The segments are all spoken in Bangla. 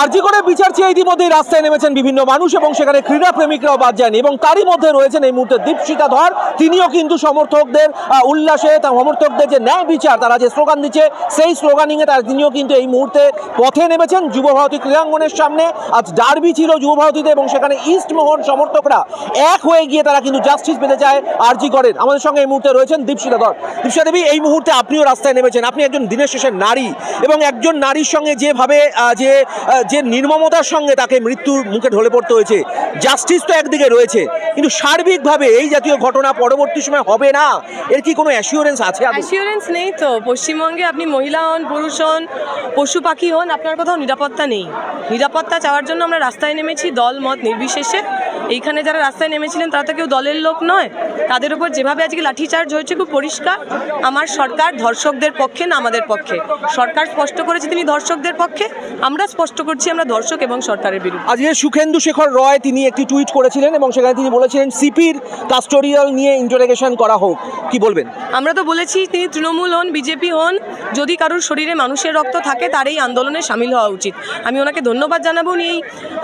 আরজি করে বিচার চেয়ে ইতিমধ্যেই রাস্তায় নেমেছেন বিভিন্ন মানুষ এবং সেখানে ক্রীড়া প্রেমিকরাও বাদ যায়নি এবং তারই মধ্যে রয়েছেন এই মুহূর্তে দীপশিতা ধর। তিনিও কিন্তু সমর্থকদের উল্লাসে সমর্থকদের যে ন্যায় বিচার তারা যে স্লোগান দিচ্ছে সেই স্লোগানিংয়ে তিনিও কিন্তু এই মুহূর্তে পথে নেমেছেন যুবভারতী ক্রীড়াঙ্গনের সামনে। আজ ডার্বি ছিল যুবভারতীতে এবং সেখানে ইস্টমোহন সমর্থকরা এক হয়ে গিয়ে তারা কিন্তু জাস্টিস পেতে চায় আরজি করেন। আমাদের সঙ্গে এই মুহূর্তে রয়েছেন দীপশিতা ধর। দীপশিতা দেবী, এই মুহূর্তে আপনিও রাস্তায় নেমেছেন, আপনি একজন দিনের শেষে নারী এবং একজন নারীর সঙ্গে যেভাবে যে নির্মমতার সঙ্গে তাকে মৃত্যুর মুখে ঢলে পড়তে হয়েছে, জাস্টিস তো একদিকে রয়েছে কিন্তু সার্বিকভাবে এই জাতীয় ঘটনা পরবর্তী সময় হবে না, এর কি কোনো অ্যাসিওরেন্স আছে? অ্যাসিওরেন্স নেই তো। পশ্চিমবঙ্গে আপনি মহিলা হন, পুরুষ হন, পশু পাখি হন, আপনার কোথাও নিরাপত্তা নেই। নিরাপত্তা চাওয়ার জন্য আমরা রাস্তায় নেমেছি দল মত নির্বিশেষে। এইখানে যারা রাস্তায় নেমেছিলেন তারা তো কেউ দলের লোক নয়। তাদের উপর যেভাবে আজকে লাঠিচার্জ হয়েছে খুব পরিষ্কার আমার সরকার ধর্ষকদের পক্ষে না আমাদের পক্ষে। সরকার স্পষ্ট করেছে তিনি ধর্ষকদের পক্ষে, আমরা স্পষ্ট করছি আমরা ধর্ষক এবং সরকারের বিরুদ্ধে। আজকে সুখেন্দু শেখর রয় তিনি একটি টুইট করেছিলেন এবং সেখানে তিনি বলেছিলেন সিপির কাস্টোডিয়াল নিয়ে ইন্টারোগেশন করা হোক, কি বলবেন? আমরা তো বলেছি তিনি তৃণমূল হন, বিজেপি হন, যদি কারোর শরীরে মানুষের রক্ত থাকে তার এই আন্দোলনে সামিল হওয়া উচিত। আমি ওনাকে ধন্যবাদ জানাবো উনি এই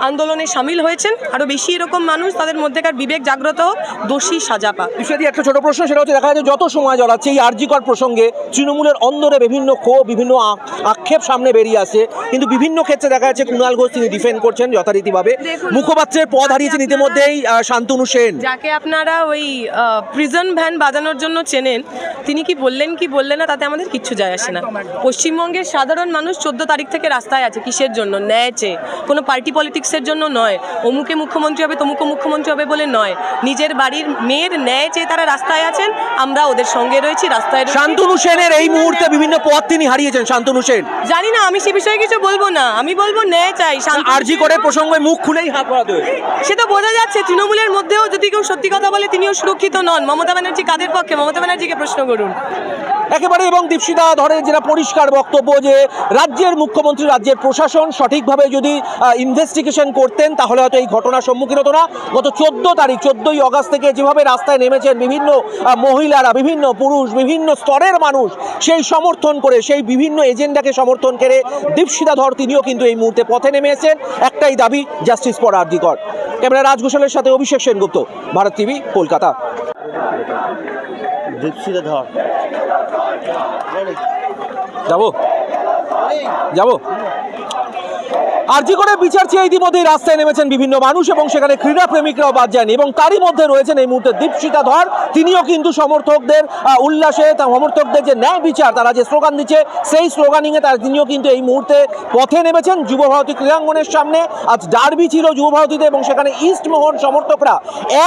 আন্দোলনে সামিল হয়েছেন। আরও বেশি এরকম মানুষ তাদের মধ্যেকার বিবেক জাগ্রত হোক, দোষী সাজা পাক। বিষয়টি একটা ছোট প্রশ্ন, সেটা হচ্ছে দেখা যাচ্ছে যত সময় জড়াচ্ছে এই আরজিকর প্রসঙ্গে তৃণমূলের অন্দরে বিভিন্ন ক্ষোভ বিভিন্ন আক্ষেপ সামনে বেরিয়ে আসে, কিন্তু বিভিন্ন ক্ষেত্রে দেখা যাচ্ছে কুণাল ঘোষ তিনি ডিফেন্ড করছেন যথারীতিভাবে। মুখপাত্রের পদ হারিয়েছেন ইতিমধ্যেই শান্তনু সেন, যাকে আপনারা ওই প্রিজন ভ্যান বাজানোর জন্য চেনেন, তিনি কি বললেন কি বললেন না তাতে আমাদের কিচ্ছু যায় আসে না। পশ্চিমবঙ্গের সাধারণ মানুষ 14 তারিখ থেকে রাস্তায় আছে কিসের জন্য? ন্যায় চেয়ে, কোনো পার্টি পলিটিক্সের জন্য নয়, অমুকে মুখ্যমন্ত্রী হবে তমুকে মুখ্যমন্ত্রী হবে বলে নয়, নিজের বাড়ির মেয়ের ন্যায় চেয়ে তারা রাস্তায় আছেন, আমরা ওদের সঙ্গে রয়েছি, রাস্তায় রয়েছি। শান্তনু সেনের এই মুহূর্তে বিভিন্ন পদ তিনি হারিয়েছেন। শান্তনু সেন, জানি না, আমি সে বিষয়ে কিছু বলবো না, আমি বলবো ন্যায় চাই। আরজি করে প্রসঙ্গে মুখ খুলেই হাত বাড়াতে হয়েছে। সে তো বোঝা যাচ্ছে তৃণমূলের মধ্যেও যদি কেউ সত্যি কথা বলে তিনিও সুরক্ষিত নন। মমতা ব্যানার্জি কাদের পক্ষে? মমতা ব্যানার্জিকে প্রশ্ন করুন একেবারে। এবং দীপশিতা ধরের যেটা পরিষ্কার বক্তব্য যে রাজ্যের মুখ্যমন্ত্রী রাজ্যের প্রশাসন সঠিকভাবে যদি ইনভেস্টিগেশন করতেন তাহলে হয়তো এই ঘটনার সম্মুখীন হতো না। গত 14ই আগস্ট থেকে যেভাবে রাস্তায় নেমেছেন বিভিন্ন মহিলারা, বিভিন্ন পুরুষ, বিভিন্ন স্তরের মানুষ, সেই সমর্থন করে সেই বিভিন্ন এজেন্ডাকে সমর্থন করে দীপশিতা ধর তিনিও কিন্তু এই মুহূর্তে পথে নেমে এসেছেন। একটাই দাবি, জাস্টিস ফর আরজি কর। ক্যামেরা রাজ ঘোষালের সাথে অভিষেক সেনগুপ্ত, ভারত টিভি, কলকাতা। দীপশিতা ধর যাবো আরজি করে বিচার চেয়ে ইতিমধ্যেই রাস্তায় নেমেছেন বিভিন্ন মানুষ এবং সেখানে ক্রীড়া প্রেমিকরাও বাদ যায়নি এবং তারই মধ্যে রয়েছেন এই মুহূর্তে দীপশিতা ধর। তিনিও কিন্তু সমর্থকদের উল্লাসে সমর্থকদের যে ন্যায় বিচার তারা যে স্লোগান দিচ্ছে সেই স্লোগানিংয়ে তিনিও কিন্তু এই মুহূর্তে পথে নেমেছেন যুবভারতী ক্রীড়াঙ্গনের সামনে। আজ ডার্বি ছিল যুবভারতীতে এবং সেখানে ইস্টমোহন সমর্থকরা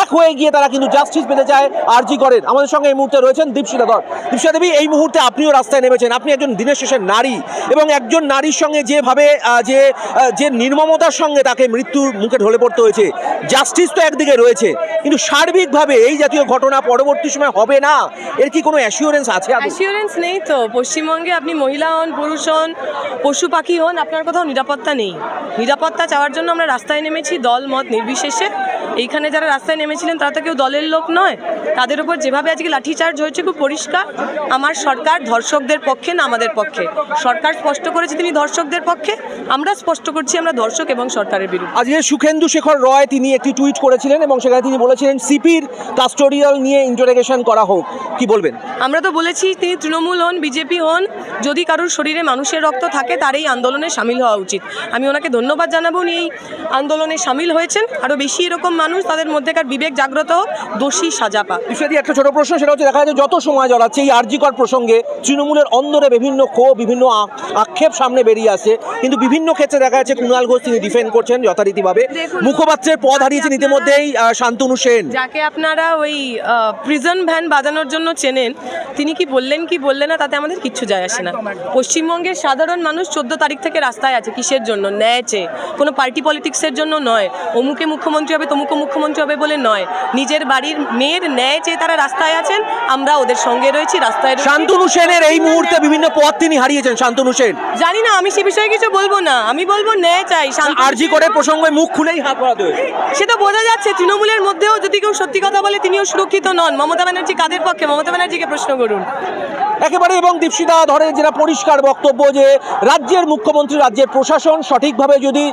এক হয়ে গিয়ে তারা কিন্তু জাস্টিস পেতে চায় আরজি করেন। আমাদের সঙ্গে এই মুহূর্তে রয়েছেন দীপশিতা ধর। দীপশিতা দেবী, এই মুহূর্তে আপনিও রাস্তায় নেমেছেন, আপনি একজন দিনের শেষে নারী এবং একজন নারীর সঙ্গে যেভাবে যে নির্মমতার সঙ্গে তাকে মৃত্যুর মুখে ঢলে পড়তে হয়েছে, জাস্টিস তো একদিকে রয়েছে কিন্তু সার্বিকভাবে এই জাতীয় ঘটনা পরবর্তী সময় হবে না, এর কি কোনো অ্যাসিওরেন্স আছে? অ্যাসিওরেন্স নেই তো। পশ্চিমবঙ্গে আপনি মহিলা হন, পুরুষ হন, পশু পাখি হন, আপনার কোথাও নিরাপত্তা নেই। নিরাপত্তা চাওয়ার জন্য আমরা রাস্তায় নেমেছি দল মত নির্বিশেষে। এইখানে যারা রাস্তায় নেমেছিলেন তারা তো কেউ দলের লোক নয়। তাদের উপর যেভাবে আজকে লাঠিচার্জ হয়েছে খুব পরিষ্কার আমার সরকার ধর্ষকদের পক্ষে না আমাদের পক্ষে। সরকার স্পষ্ট করেছে তিনি ধর্ষকদের পক্ষে, আমরা স্পষ্ট করছি আমরা ধর্ষক এবং সরকারের বিরুদ্ধে। আজকে সুখেন্দু শেখর রয় তিনি একটি টুইট করেছিলেন এবং সেখানে তিনি বলেছিলেন সিপির কাস্টোডিয়াল নিয়ে ইন্টারোগেশন করা হোক, কি বলবেন? আমরা তো বলেছি তিনি তৃণমূল হন, বিজেপি হন, যদি কারোর শরীরে মানুষের রক্ত থাকে তার এই আন্দোলনে সামিল হওয়া উচিত। আমি ওনাকে ধন্যবাদ জানাবো উনি এই আন্দোলনে সামিল হয়েছেন। আরও বেশি এরকম মানুষ তাদের মধ্যেকার বিবেক জাগ্রত হোক, দোষী সাজা পাক। বিষয়টি একটা ছোট প্রশ্ন, সেটা হচ্ছে দেখা যাচ্ছে যত সময় জড়াচ্ছে এই আরজিকর প্রসঙ্গে তৃণমূলের অন্দরে বিভিন্ন ক্ষোভ বিভিন্ন আক্ষেপ সামনে বেরিয়ে আসে, কিন্তু বিভিন্ন ক্ষেত্রে দেখা যাচ্ছে কুণাল ঘোষ তিনি ডিফেন্ড করছেন যথারীতিভাবে। মুখপাত্রের পদ হারিয়েছেন ইতিমধ্যেই শান্তনু সেন, যাকে আপনারা ওই প্রিজন ভ্যান বাজানোর জন্য চেনেন, তিনি কি বললেন কি বললেন না তাতে আমাদের কিচ্ছু যায় আসে না। পশ্চিমবঙ্গের সাধারণ মানুষ 14 তারিখ থেকে রাস্তায় আছে কিসের জন্য? ন্যায় চেয়ে, কোনো পার্টি পলিটিক্সের জন্য নয়, অমুকে মুখ্যমন্ত্রী হবে তমুকে উপমুখ্যমন্ত্রী হবে বলে নয়, নিজের বাড়ির মেয়ের ন্যায় চেয়ে তারা রাস্তায় আছেন, আমরা ওদের সঙ্গে রয়েছি, রাস্তায় রয়েছি। শান্তনু সেনের এই মুহূর্তে বিভিন্ন পদ তিনি হারিয়েছেন। শান্তনু সেন, জানি না, আমি সে বিষয়ে কিছু বলবো না, আমি বলবো ন্যায় চাই। আরজি করে প্রসঙ্গে মুখ খুলেই হাত বাড়াতে হয়েছে। সেটা বোঝা যাচ্ছে। তৃণমূলের মধ্যেও যদি কেউ সত্যি কথা বলে তিনিও সুরক্ষিত নন। মমতা ব্যানার্জি কাদের পক্ষে? মমতা ব্যানার্জিকে প্রশ্ন করুন। একেবারে। এবং দীপশিতা ধরে যেটা পরিষ্কার বক্তব্য যে রাজ্যের মুখ্যমন্ত্রী, রাজ্যের প্রশাসন সঠিকভাবে যদি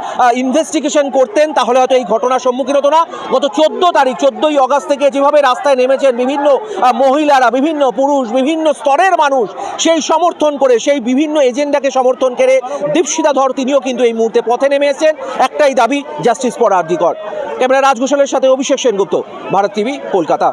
ইনভেস্টিগেশন করতেন তাহলে হয়তো এই ঘটনার সম্মুখীন হতো না। গত 14ই আগস্ট থেকে যেভাবে রাস্তায় নেমেছেন বিভিন্ন মহিলারা, বিভিন্ন পুরুষ, বিভিন্ন স্তরের মানুষ, সেই সমর্থন করে, সেই বিভিন্ন এজেন্ডাকে সমর্থন করে দীপশিতা ধর তিনিও কিন্তু এই মুহূর্তে পথে নেমে এসেছেন। একটাই দাবি, জাস্টিস ফর আরজি কর। ক্যামেরা রাজ ঘোষালের সাথে অভিষেক সেনগুপ্ত, ভারত টিভি, কলকাতা।